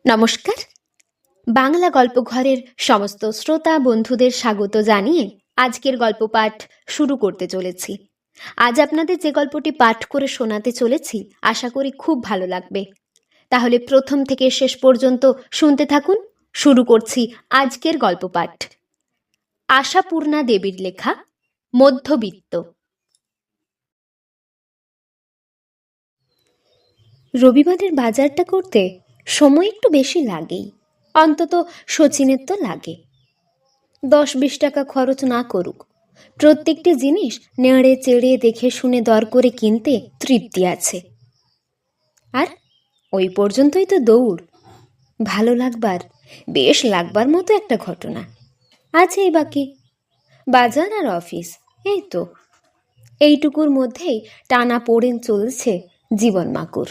নমস্কার। বাংলা গল্প ঘরের সমস্ত শ্রোতা বন্ধুদের স্বাগত জানিয়ে আজকের গল্প পাঠ শুরু করতে চলেছি। আজ আপনাদের যে গল্পটি পাঠ করে শোনাতে চলেছি আশা করি খুব ভালো লাগবে। তাহলে প্রথম থেকে শেষ পর্যন্ত শুনতে থাকুন। শুরু করছি আজকের গল্প পাঠ। আশাপূর্ণা দেবীর লেখা মধ্যবিত্ত। রবিবারের বাজারটা করতে সময় একটু বেশি লাগেই, অন্তত শচীনের তো লাগে। 10-20 টাকা খরচ না করুক, প্রত্যেকটি জিনিস নেড়ে চেড়ে দেখে শুনে দর করে কিনতে তৃপ্তি আছে। আর ওই পর্যন্তই তো দৌড়। ভালো লাগবার, বেশ লাগবার মতো একটা ঘটনা আছেই বাকি। বাজার আর অফিস, এই তো এইটুকুর মধ্যেই টানা পড়েন চলছে জীবন মাকুর।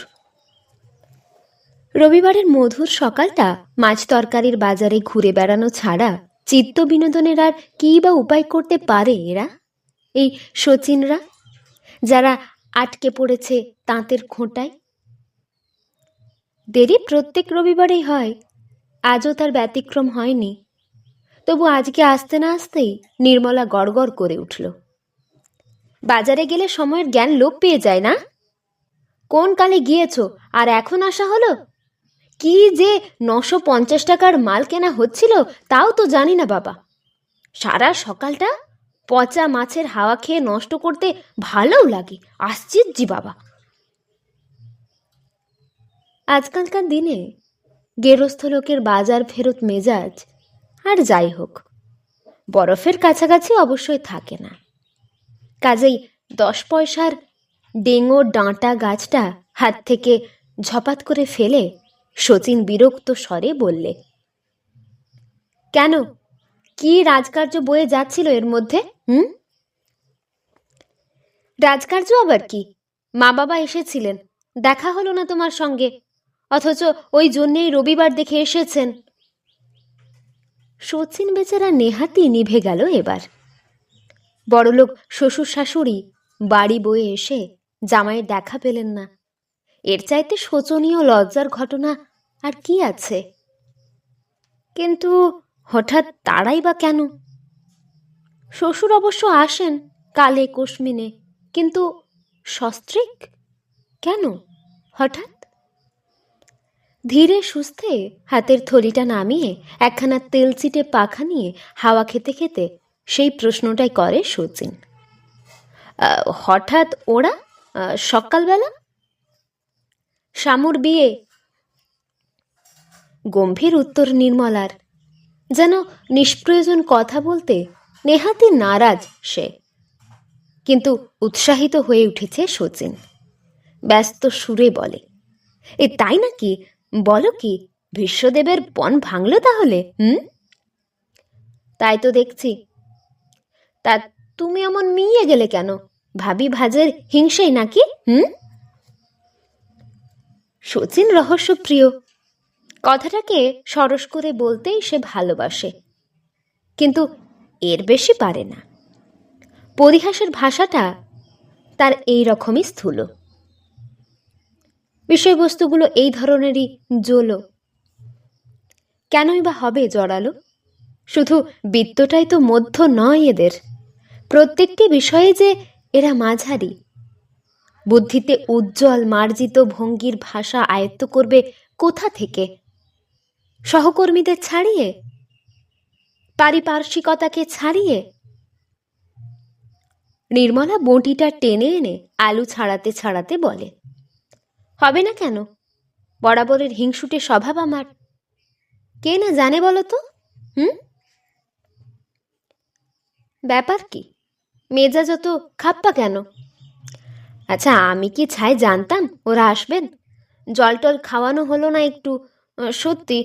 রবিবারের মধুর সকালটা মাছ তরকারির বাজারে ঘুরে বেড়ানো ছাড়া চিত্ত বিনোদনের আর কী বা উপায় করতে পারে এরা, এই শচীনরা, যারা আটকে পড়েছে তাঁতের খোঁটায়। দেরি প্রত্যেক রবিবারেই হয়, আজও তার ব্যতিক্রম হয়নি। তবু আজকে আসতে না আসতেই নির্মলা গড়গড় করে উঠল। বাজারে গেলে সময়ের জ্ঞান লোপ পেয়ে যায় না? কোন কালে গিয়েছ আর এখন আসা হলো? কি যে 950 টাকার মাল কেনা হচ্ছিল তাও তো জানি না বাবা। সারা সকালটা পচা মাছের হাওয়া খেয়ে নষ্ট করতে ভালোও লাগে, আশ্চর্য বাবা। আজকালকার দিনে গেরস্থ লোকের বাজার ফেরত মেজাজ আর যাই হোক, বরফের কাছাকাছি অবশ্যই থাকে না। কাজেই 10 পয়সার ডেঙো ডাঁটা গাছটা হাত থেকে ঝপাত করে ফেলে শচীন বিরক্ত স্বরে বললে, কেন, কি রাজকার্য বয়ে যাচ্ছিল এর মধ্যে? রাজকার্য আবার কি? মা বাবা এসেছিলেন, দেখা হলো না তোমার সঙ্গে, অথচ ওই জন্যেই রবিবার দেখে এসেছেন। শচীন বেচারা নেহাতি নিভে গেল এবার। বড়লোক শ্বশুর শাশুড়ি বাড়ি বয়ে এসে জামাইয়ের দেখা পেলেন না, এর চাইতে শোচনীয় লজ্জার ঘটনা আর কি আছে? কিন্তু হঠাৎ তারাই বা কেন? শ্বশুর অবশ্য আসেন কালে কোশমিনে, কিন্তু সস্ত্রীক কেন হঠাৎ? ধীরে সুস্থে হাতের থলিটা নামিয়ে একখানা তেলচিটে পাখা নিয়ে হাওয়া খেতে খেতে সেই প্রশ্নটাই করে শচীন। হঠাৎ ওরা সকালবেলা? শামুর বিয়ে। গম্ভীর উত্তর নির্মলার, যেন নিষ্প্রয়োজন কথা বলতে নেহাতি নারাজ সে। কিন্তু উৎসাহিত হয়ে উঠেছে শচীন, ব্যস্ত সুরে বলে, এ তাই নাকি? বলো কি, ভীষ্মদেবের পণ ভাঙল তাহলে? তাই তো দেখছি। তা তুমি এমন মিয়ে গেলে কেন? ভাবি ভাজের হিংসেই নাকি? শচীন রহস্যপ্রিয়, কথাটাকে সরস করে বলতেই সে ভালোবাসে, কিন্তু এর বেশি পারে না। পরিহাসের ভাষাটা তার এই রকমই স্থূল, বিষয়বস্তুগুলো এই ধরনেরই জোলো। কেনই বা হবে জড়ালো? শুধু বৃত্তটাই তো মধ্য নয় এদের, প্রত্যেকটি বিষয়ে যে এরা মাঝারি। বুদ্ধিতে উজ্জ্বল মার্জিত ভঙ্গির ভাষা আয়ত্ত করবে কোথা থেকে? সহকর্মীদের ছাড়িয়ে, পারিপার্শ্বিকতাকে ছাড়িয়ে? নির্মলা বঁটিটা টেনে এনে আলু ছাড়াতে ছাড়াতে বলে, হবে না কেন? বরাবরের হিংসুটে স্বভাব আমার, কে না জানে বলো তো? ব্যাপার কি? মেজাজ অত খাপ্পা কেন? আচ্ছা, আমি কি ছাই জানতাম ওরা আসবেন? জল টল খাওয়ানো হলো না একটু, সত্যি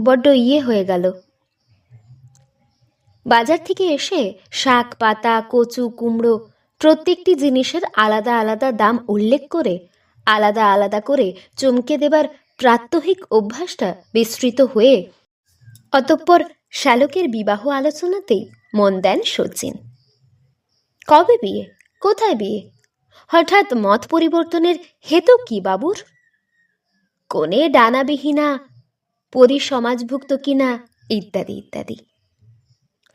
বড্ড ইয়ে হয়ে গেল। বাজার থেকে এসে শাক পাতা কচু কুমড়ো প্রত্যেকটি জিনিসের আলাদা আলাদা দাম উল্লেখ করে আলাদা আলাদা করে চমকে দেবার প্রাত্যহিক অভ্যাসটা বিস্তৃত হয়ে অতঃপর শ্যালকের বিবাহ আলোচনাতেই মন দেন শচীন। কবে বিয়ে? কোথায় বিয়ে? হঠাৎ মত পরিবর্তনের হেতু কি বাবুর? কোনে ডানাবিহীনা পরিসমাজভুক্ত কিনা, ইত্যাদি ইত্যাদি।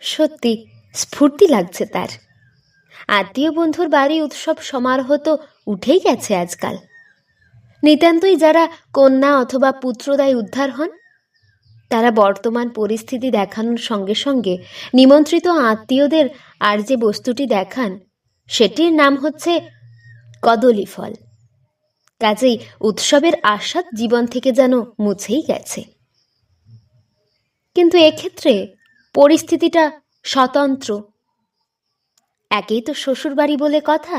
সত্যি স্ফূর্তি লাগছে তার। আত্মীয় বন্ধুর বাড়ি উৎসব সমারোহ তো উঠেই গেছে আজকাল। নিতান্তই যারা কন্যা অথবা পুত্রদায় উদ্ধার হন, তারা বর্তমান পরিস্থিতি দেখানোর সঙ্গে সঙ্গে নিমন্ত্রিত আত্মীয়দের আর যে বস্তুটি দেখান, সেটির নাম হচ্ছে কদলী ফল। কাজেই উৎসবের আস্বাদ জীবন থেকে যেন মুছেই গেছে। কিন্তু এক্ষেত্রে পরিস্থিতিটা স্বতন্ত্র। একেই তো শ্বশুরবাড়ি বলে কথা।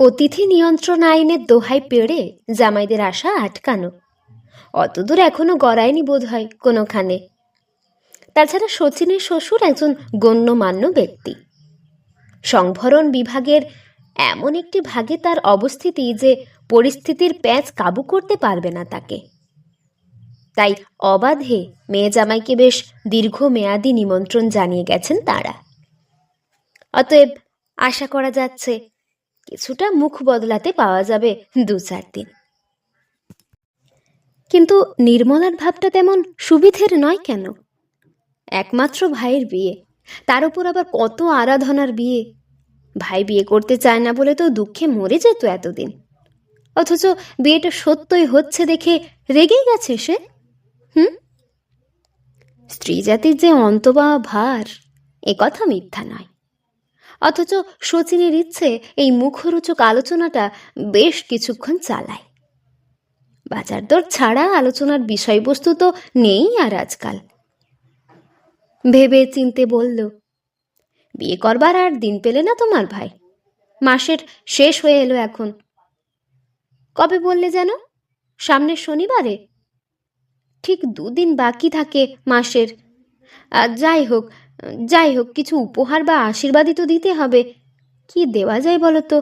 অতিথি নিয়ন্ত্রণ আইনের দোহাই পেড়ে জামাইদের আশা আটকানো, অতদূর এখনো গড়ায়নি বোধ হয় কোনোখানে। তাছাড়া শচীনের শ্বশুর একজন গণ্যমান্য ব্যক্তি, সংভরণ বিভাগের এমন একটি ভাগে তার অবস্থিতি যে পরিস্থিতির প্যাঁচ কাবু করতে পারবে না তাকে। তাই অবাধে মেয়ে জামাইকে বেশ দীর্ঘমেয়াদী নিমন্ত্রণ জানিয়ে গেছেন তারা। অতএব আশা করা যাচ্ছে কিছুটা মুখ বদলাতে পাওয়া যাবে 2-4 দিন। কিন্তু নির্মলার ভাবটা তেমন সুবিধের নয় কেন? একমাত্র ভাইয়ের বিয়ে, তার উপর আবার কত আরাধনার বিয়ে। ভাই বিয়ে করতে চায় না বলে তো দুঃখে মরে যেত এতদিন, অথচ বিয়েটা সত্যই হচ্ছে দেখে রেগেই গেছে সে। স্ত্রী জাতির যে অন্তবা ভার, এ কথা মিথ্যা নয়। অথচ শচীনের ইচ্ছে এই মুখরোচক আলোচনাটা বেশ কিছুক্ষণ চালায়। বাজার দর ছাড়া আলোচনার বিষয়বস্তু তো নেই আর আজকাল। ভেবে চিনতে বলল, বিয়ে করবার আর দিন পেলে না তোমার ভাই? মাসের শেষ হয়ে এলো এখন। কবে বললে যেন? সামনের শনিবারে? ঠিক 2 দিন বাকি থাকে মাসের। যাই হোক কিছু উপহার বা আশীর্বাদই তো দিতে হবে। কি দেওয়া যায় বলো তো?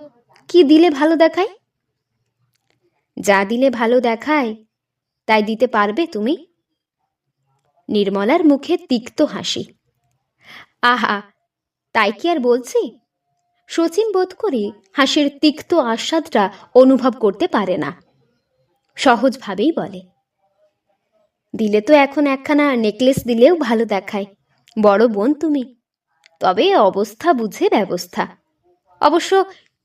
কি দিলে ভালো দেখায়? যা দিলে ভালো দেখায় তাই দিতে পারবে তুমি? নির্মলার মুখে তিক্ত হাসি। আহা, তাই কি আর বলছি? শচীন বোধ করি হাসির তিক্ত আস্বাদটা অনুভব করতে পারে না, সহজভাবেই বলে, দিলে তো এখন একখানা নেকলেস দিলেও ভালো দেখায়। বড় বোন তুমি, তবে অবস্থা বুঝে ব্যবস্থা। অবশ্য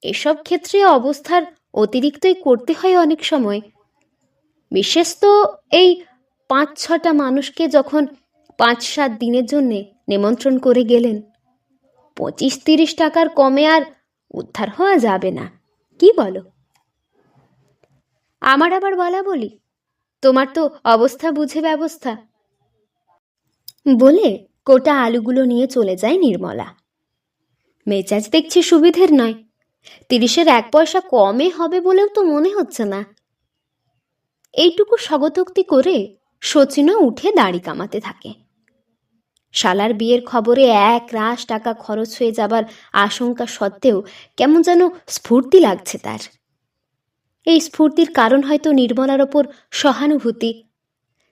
এসব ক্ষেত্রে অবস্থার অতিরিক্তই করতে হয় অনেক সময়। বিশেষ তো এই 5-6টা মানুষকে যখন 5-7 দিনের জন্যে নিমন্ত্রণ করে গেলেন, 25-30 টাকার কমে আর উদ্ধার হওয়া যাবে না, কি বলো? আমার আবার বলা বলি, তোমার তো অবস্থা বুঝে ব্যবস্থা। বলে কোটা আলুগুলো নিয়ে চলে যায় নির্মলা। মেজাজ দেখছি সুবিধের নয়। 30-এর 1 পয়সা কমে হবে বলেও তো মনে হচ্ছে না। এইটুকু স্বগতোক্তি করে শচীনও উঠে দাড়ি কামাতে থাকে। শালার বিয়ের খবরে 1 রাশ টাকা খরচ হয়ে যাবার আশঙ্কা সত্ত্বেও কেমন যেন স্ফূর্তি লাগছে তার। এই স্ফূর্তির কারণ হয়তো নির্মলার ওপর সহানুভূতি,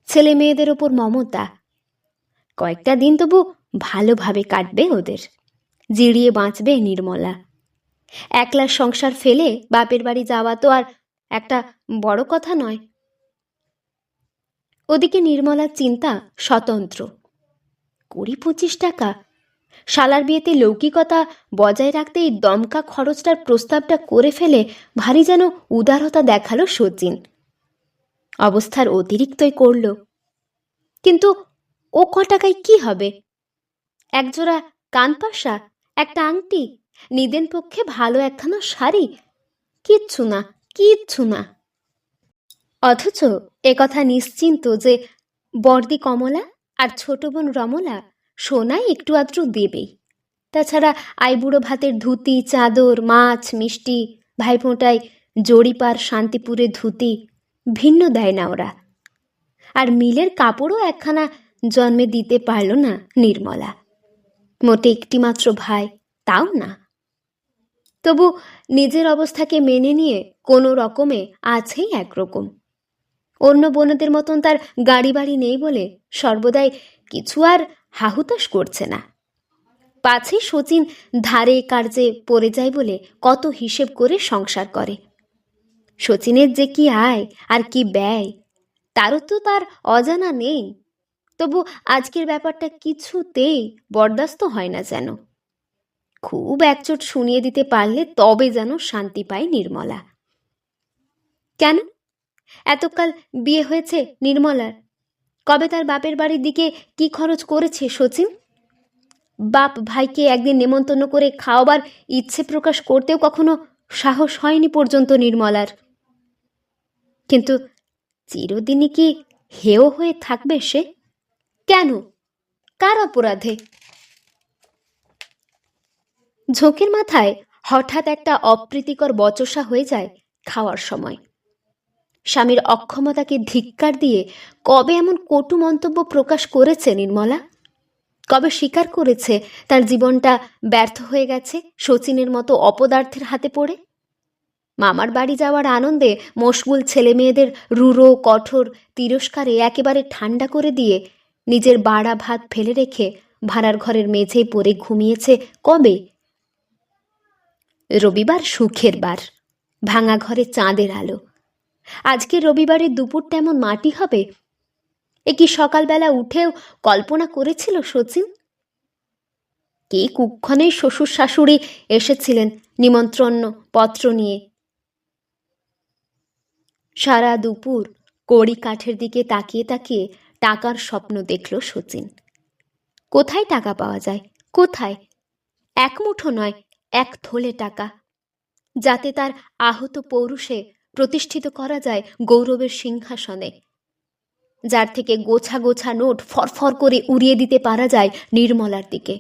ছেলে মেয়েদের ওপর মমতা। কয়েকটা দিন তবু ভালোভাবে কাটবে ওদের, জিরিয়ে বাঁচবে নির্মলা। একলা সংসার ফেলে বাপের বাড়ি যাওয়া তো আর একটা বড় কথা নয়। ওদিকে নির্মলার চিন্তা স্বতন্ত্র। 20-25 টাকা! শালার বিয়েতে লৌকিকতা বজায় রাখতে এই দমকা খরচটার প্রস্তাবটা করে ফেলে ভারী যেন উদারতা দেখালো শচীন। অবস্থার অতিরিক্তই করল। কিন্তু ও টাকায় কি হবে? একজোড়া কানপাশা, একটা আংটি, নিদেন পক্ষে ভালো একখানা শাড়ি, কিচ্ছু না, কিচ্ছু না। অথচ একথা নিশ্চিন্ত যে বর্দি কমলা আর ছোট বোন রমলা সোনায় একটু আধটু দেবেই। তাছাড়া আইবুড়ো ভাতের ধুতি, চাদর, মাছ, মিষ্টি, ভাইফোঁটায় জরিপার শান্তিপুরে ধুতি ভিন্ন দেয় না ওরা। আর মিলের কাপড়ও একখানা জন্মে দিতে পারল না নির্মলা। মোটে একটিমাত্র ভাই, তাও না। তবু নিজের অবস্থাকে মেনে নিয়ে কোনো রকমে আছেই একরকম। অন্য বোনদের মতন তার গাড়ি বাড়ি নেই বলে সর্বদাই কিছু আর হাহুতাশ করছে না। পাছে শচীন ধারে কার্যে পড়ে যায় বলে কত হিসেব করে সংসার করে। শচীনের যে কি আয় আর কি ব্যয়, তারও তো তার অজানা নেই। তবু আজকের ব্যাপারটা কিছুতেই বরদাস্ত হয় না যেন। খুব একচোট শুনিয়ে দিতে পারলে তবে যেন শান্তি পায় নির্মলা। কেন এতকাল বিয়ে হয়েছে নির্মলার? কবে তার বাপের বাড়ির দিকে কি খরচ করেছে শচীন? বাপ ভাইকে একদিন নেমন্তন্ন করে খাওয়াবার ইচ্ছে প্রকাশ করতেও কখনো সাহস হয়নি পর্যন্ত নির্মলার। কিন্তু চিরদিনই কি হেয় হয়ে থাকবে সে? কেন? কার অপরাধে? ঝোঁকের মাথায় হঠাৎ একটা অপ্রীতিকর বচসা হয়ে যায় খাওয়ার সময়। স্বামীর অক্ষমতাকে ধিক্কার দিয়ে কবে এমন কটু মন্তব্য প্রকাশ করেছে নির্মলা? কবে স্বীকার করেছে তার জীবনটা ব্যর্থ হয়ে গেছে শচীনের মতো অপদার্থের হাতে পড়ে? মামার বাড়ি যাওয়ার আনন্দে মশগুল ছেলে মেয়েদের রূঢ় কঠোর তিরস্কারে একেবারে ঠান্ডা করে দিয়ে নিজের বাড়া ভাত ফেলে রেখে ভাড়ার ঘরের মেঝেয় পড়ে ঘুমিয়েছে কবে? রবিবার সুখের বার, ভাঙা ঘরে চাঁদের আলো। আজকে রবিবারের দুপুরটা এমন মাটি হবে এ কি সকালবেলা উঠেও কল্পনা করেছিল শচীন? কে কুক্ষণে শ্বশুর শাশুড়ি এসেছিলেন নিমন্ত্রণ পত্র নিয়ে। সারা দুপুর কড়ি কাঠের দিকে তাকিয়ে তাকিয়ে টাকার স্বপ্ন দেখল শচীন। কোথায় টাকা পাওয়া যায়? কোথায়? এক মুঠো নয়, এক থলে টাকা, যাতে তার আহত পৌরুষে প্রতিষ্ঠিত করা যায় গৌরবের সিংহাসনে, যার থেকে গোছা গোছা নোট ফরফর করে উড়িয়ে দিতে পারা যায় নির্মলার দিকে।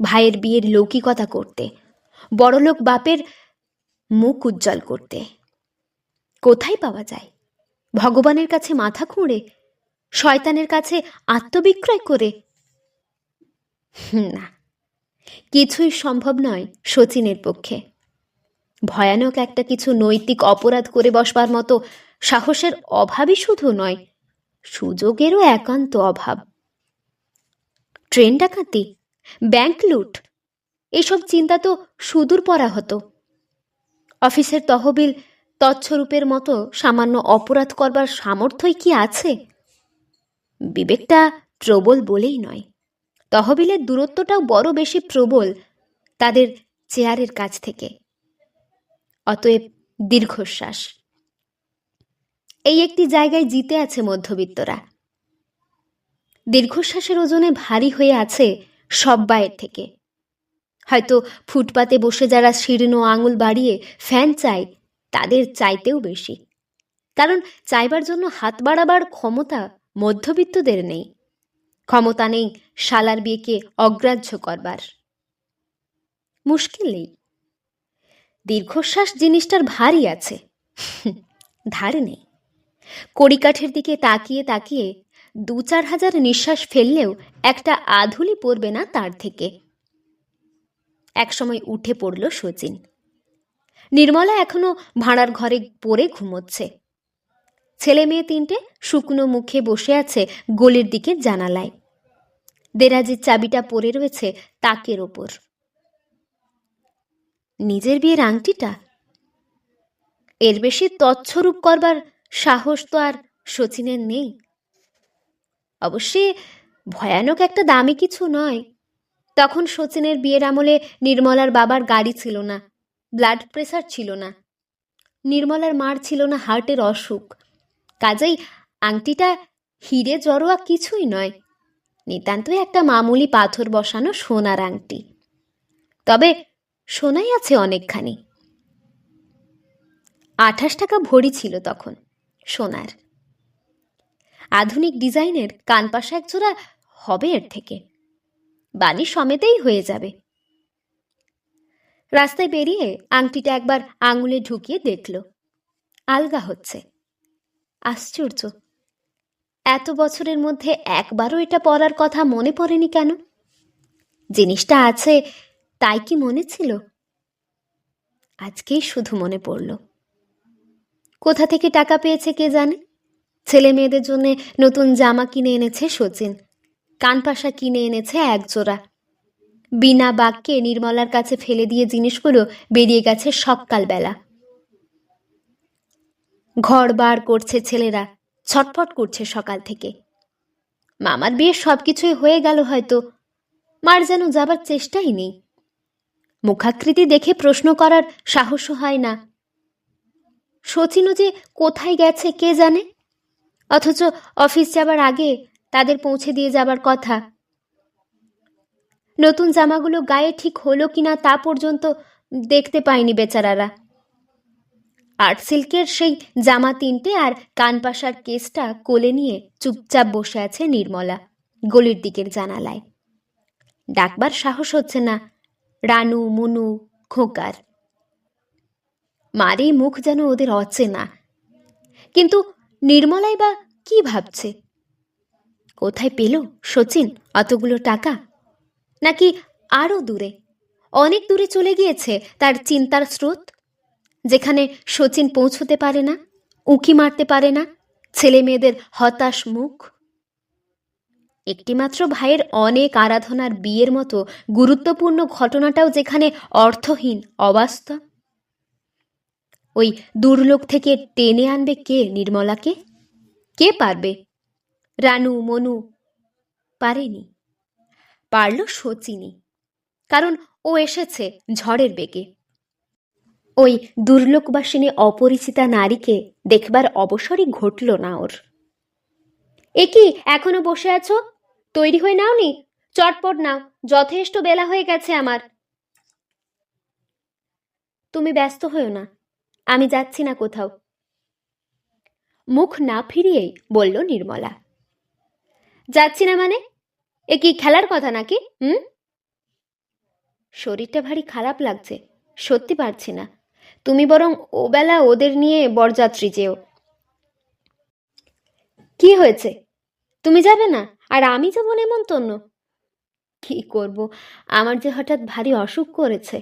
ভাইয়ের বিয়ের লৌকিকতা করতে, বড়লোক বাপের মুখ উজ্জ্বল করতে। কোথায় পাওয়া যায়? ভগবানের কাছে মাথা খুঁড়ে? শয়তানের কাছে আত্মবিক্রয় করে? না, কিছুই সম্ভব নয় শচীনের পক্ষে। ভয়ানক একটা কিছু নৈতিক অপরাধ করে বসবার মতো সাহসের অভাবই শুধু নয়, সুযোগেরও একান্ত অভাব। ট্রেন ডাকাতি, ব্যাংক লুট, এসব চিন্তা তো সুদূর পরা হতো। অফিসের তহবিল তৎস্বরূপের মতো সামান্য অপরাধ করবার সামর্থ্যই কি আছে? বিবেকটা প্রবল বলেই নয়, তহবিলের দূরত্বটাও বড় বেশি প্রবল তাদের চেয়ারের কাছ থেকে। অতএব দীর্ঘশ্বাস। এই একটি জায়গায় জিতে আছে মধ্যবিত্তরা। দীর্ঘশ্বাসের ওজনে ভারী হয়ে আছে সব বায়ের থেকে। হয়তো ফুটপাতে বসে যারা শীর্ণ আঙুল বাড়িয়ে ফ্যান চায় তাদের চাইতেও বেশি, কারণ চাইবার জন্য হাত বাড়াবার ক্ষমতা মধ্যবিত্তদের নেই। ক্ষমতা নেই শালার বিয়েকে অগ্রাহ্য করবার। মুশকিল নেই, দীর্ঘশ্বাস জিনিসটার ভারী আছে, ধার নেই। কড়িকাঠের দিকে তাকিয়ে তাকিয়ে ২-৪ হাজার নিঃশ্বাস ফেললেও একটা আধুলি পড়বে না তার থেকে। একসময় উঠে পড়ল শচীন। নির্মলা এখনো ভাড়ার ঘরে পড়ে ঘুমোচ্ছে। ছেলে মেয়ে তিনটে শুকনো মুখে বসে আছে গলির দিকে জানালায়। দেরাজির চাবিটা পড়ে রয়েছে তাকের ওপর। নিজের বিয়ের আংটিটা, এর বেশি তৎস্বরূপ করবার সাহস তো আর শচীনের নেই। অবশ্যই ভয়ানক একটা দামি কিছু নয়। তখন শচীনের বিয়ের আমলে নির্মলার বাবার গাড়ি ছিল না, ব্লাড প্রেসার ছিল না, নির্মলার মার ছিল না হার্টের অসুখ। কাজেই আংটিটা হিরে জড়োয়া কিছুই নয়, নিতান্তই একটা মামুলি পাথর বসানো সোনার আংটি। তবে সোনাই আছে অনেকখানি। ২৮ টাকা ভরি ছিল তখন সোনার। আধুনিক ডিজাইনের কানপাশা একজোড়া হবে এর থেকে, বাণী সমেতেই হয়ে যাবে। রাস্তায় বেরিয়ে আংটিটা একবার আঙুলে ঢুকিয়ে দেখল, আলগা হচ্ছে। আশ্চর্য, এত বছরের মধ্যে একবারও এটা পরার কথা মনে পড়েনি কেন? জিনিসটা আছে তাই কি মনে ছিল? আজকেই শুধু মনে পড়ল। কোথা থেকে টাকা পেয়েছে কে জানে। ছেলে মেয়েদের জন্য নতুন জামা কিনে এনেছে শচীন, কানপাশা কিনে এনেছে একজোড়া। বিনা বাক্যে নির্মলার কাছে ফেলে দিয়ে জিনিসগুলো বেরিয়ে গেছে সকালবেলা। ঘর বার করছে ছেলেরা, ছটফট করছে সকাল থেকে। মামার বিয়ে সবকিছুই হয়ে গেল হয়তো, মার যেন যাবার চেষ্টাই নেই। মুখাকৃতি দেখে প্রশ্ন করার সাহসও হয় না। শচীনও যে কোথায় গেছে কে জানে, অথচ অফিস যাবার আগে তাদের পৌঁছে দিয়ে যাবার কথা। নতুন জামাগুলো গায়ে ঠিক হলো কিনা তা পর্যন্ত দেখতে পায়নি বেচারারা। আর্ট সিল্কের সেই জামা তিনটে আর কানপাশার কেসটা কোলে নিয়ে চুপচাপ বসে আছে নির্মলা গলির দিকের জানালায়। ডাকবার সাহস হচ্ছে না রানু, মনু, খোকার। মারি মুখ যেন ওদের অচেনা। কিন্তু নির্মলাই বা কি ভাবছে? কোথায় পেল শচীন অতগুলো টাকা? নাকি আরো দূরে, অনেক দূরে চলে গিয়েছে তার চিন্তার স্রোত, যেখানে শচীন পৌঁছতে পারে না, উঁকি মারতে পারে না ছেলে মেয়েদের হতাশ মুখ? একটিমাত্র ভাইয়ের অনেক আরাধনার বিয়ের মতো গুরুত্বপূর্ণ ঘটনাটাও যেখানে অর্থহীন, অবাস্তব। ওই দুর্লোক থেকে টেনে আনবে কে নির্মলাকে? কে পারবে? রানু, মনু পারেনি। পারল শচীনই, কারণ ও এসেছে ঝড়ের বেগে। ওই দুর্লোকবাসিনী অপরিচিতা নারীকে দেখবার অবসরই ঘটল না ওর। এ কি এখনো বসে আছো? তৈরি হয়ে নাওনি? চটপট নাও, যথেষ্ট বেলা হয়ে গেছে আমার। তুমি ব্যস্ত হও না, আমি যাচ্ছি না কোথাও। মুখ না ফিরিয়েই বলল নির্মলা। যাচ্ছি না মানে? এ কি খেলার কথা নাকি? শরীরটা ভারী খারাপ লাগছে, সত্যি পারছি না। তুমি বরং ওবেলা ওদের নিয়ে বরযাত্রী যেও। কি হয়েছে? তুমি যাবে না আর আমি যাব নেমন্তন্ন? কি করব, আমার যে হঠাৎ ভারী অসুখ করেছে।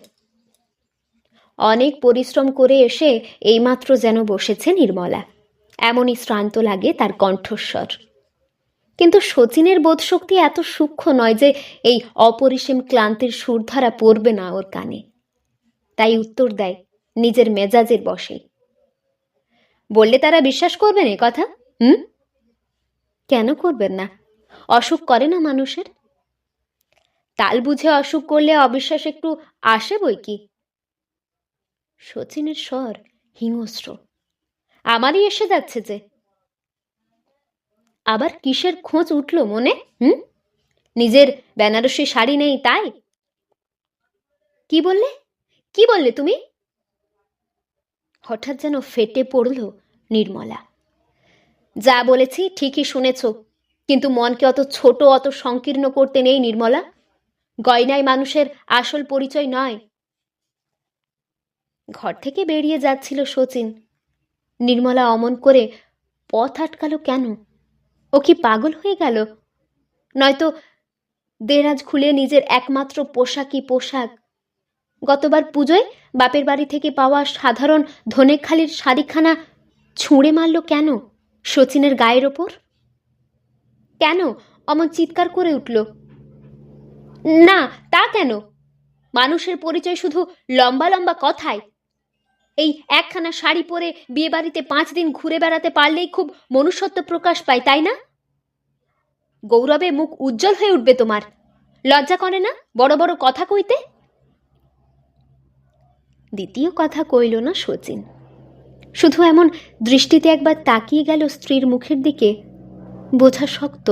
অনেক পরিশ্রম করে এসে এইমাত্র যেন বসেছে নির্মলা, এমনই শ্রান্ত লাগে তার কণ্ঠস্বর। কিন্তু শচীনের বোধশক্তি এত সূক্ষ্ম নয় যে এই অপরিসীম ক্লান্তির সুরধারা পড়বে না ওর কানে। তাই উত্তর দেয় নিজের মেজাজের বশে। বললে তারা বিশ্বাস করবেন এ কথা? কেন করবেন না? অসুখ করে না মানুষের? তাল বুঝে অসুখ করলে অবিশ্বাস একটু আসে বই কি। শচীনের স্বর হিংস্র। আমারই এসে যাচ্ছে যে। আবার কিসের খোঁজ উঠল মনে? নিজের বেনারসি শাড়ি নেই তাই? কি বললে? কি বললে তুমি? হঠাৎ যেন ফেটে পড়ল নির্মলা। যা বলেছি ঠিকই শুনেছ, কিন্তু মনকে অত ছোট, অত সংকীর্ণ করতে নেই নির্মলা। গয়নায় মানুষের আসল পরিচয় নয়। ঘর থেকে বেরিয়ে যাচ্ছিল শচীন। নির্মলা অমন করে পথ আটকালো কেন? ও কি পাগল হয়ে গেল? নয়তো দেরাজ খুলে নিজের একমাত্র পোশাকই পোশাক, গতবার পুজোয় বাপের বাড়ি থেকে পাওয়া সাধারণ ধনেখালির শাড়িখানা ছুঁড়ে মারল কেন শচীনের গায়ের ওপর? কেন অমন চিৎকার করে উঠল? না, তা কেন? মানুষের পরিচয় শুধু লম্বা লম্বা কথায়। এই একখানা শাড়ি পরে বিয়ে বাড়িতে 5 দিন ঘুরে বেড়াতে পারলেই খুব মনুষ্যত্ব প্রকাশ পায়, তাই না? গৌরবে মুখ উজ্জ্বল হয়ে উঠবে তোমার। লজ্জা করে না বড় বড় কথা কইতে? দ্বিতীয় কথা কইল না শচীন, শুধু এমন দৃষ্টিতে একবার তাকিয়ে গেল স্ত্রীর মুখের দিকে। বোঝা শক্ত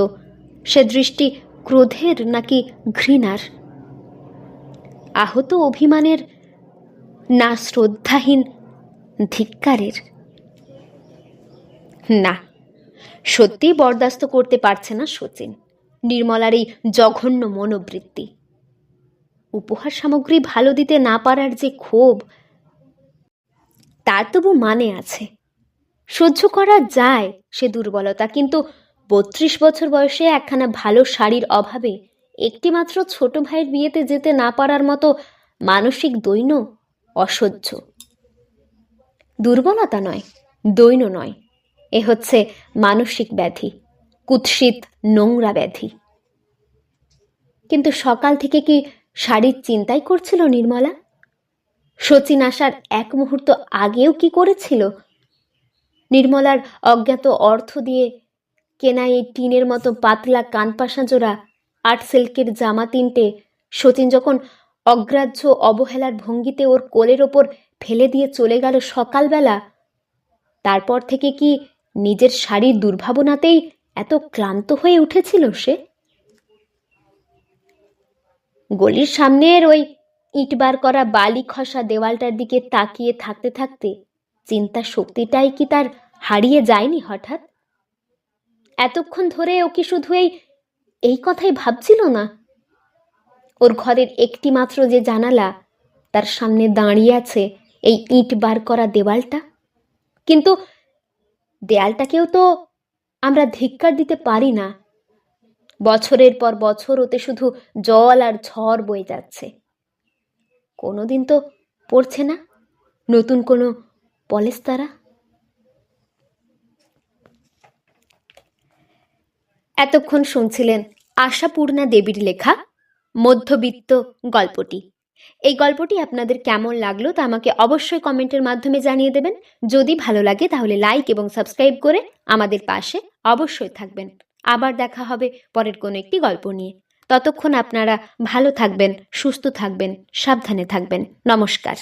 সে দৃষ্টি ক্রোধের নাকি ঘৃণার, আহত অভিমানের না শ্রদ্ধাহীন ধিক্কারের। না, সত্যি বরদাস্ত করতে পারছে না শচীন নির্মলার এই জঘন্য মনোবৃত্তি। উপহার সামগ্রী ভালো দিতে না পারার যে ক্ষোভ, তার তবু মানে আছে, সহ্য করা যায় সে দুর্বলতা। কিন্তু 32 বছর বয়সে একখানা ভালো শাড়ির অভাবে একটিমাত্র ছোট ভাইয়ের বিয়েতে যেতে না পারার মতো মানসিক দৈন্য অসহ্য। দুর্বলতা নয়, দৈন্য নয়, এ হচ্ছে মানসিক ব্যাধি, কুৎসিত নোংরা ব্যাধি। কিন্তু সকাল থেকে কি শাড়ির চিন্তাই করছিল নির্মলা? শচীন আসার এক মুহূর্ত আগেও কি করেছিল? নির্মলার অজ্ঞাত অর্থ দিয়ে কেনা এই টিনের মতো পাতলা কানপাশা জোড়া 8 সিল্কের জামা 3টে সতীন যখন অগ্রাহ্য অবহেলার ভঙ্গিতে ওর কোলের ওপর ফেলে দিয়ে চলে গেল সকালবেলা, তারপর থেকে কি নিজের শাড়ির দুর্ভাবনাতেই এত ক্লান্ত হয়ে উঠেছিল সে? গলির সামনের ওই ইটবার করা বালি খসা দেওয়ালটার দিকে তাকিয়ে থাকতে থাকতে চিন্তা শক্তিটাই কি তার হারিয়ে যায়নি হঠাৎ? এতক্ষণ ধরে ও কি শুধু এই কথাই ভাবছিল না? ওর ঘরের একটি মাত্র যে জানালা, তার সামনে দাঁড়িয়ে আছে এই ইট বার করা দেওয়ালটা। কিন্তু দেয়ালটাকেও তো আমরা ধিক্কার দিতে পারি না। বছরের পর বছর ওতে শুধু জল আর ঝড় বয়ে যাচ্ছে, কোনোদিন তো পড়ছে না নতুন কোনো পলেস্তারা। এতক্ষণ শুনছিলেন আশাপূর্ণা দেবীর লেখা মধ্যবিত্ত গল্পটি। এই গল্পটি আপনাদের কেমন লাগলো তা আমাকে অবশ্যই কমেন্টের মাধ্যমে জানিয়ে দেবেন। যদি ভালো লাগে তাহলে লাইক এবং সাবস্ক্রাইব করে আমাদের পাশে অবশ্যই থাকবেন। আবার দেখা হবে পরের কোনো একটি গল্প নিয়ে। ততক্ষণ আপনারা ভালো থাকবেন, সুস্থ থাকবেন, সাবধানে থাকবেন। নমস্কার।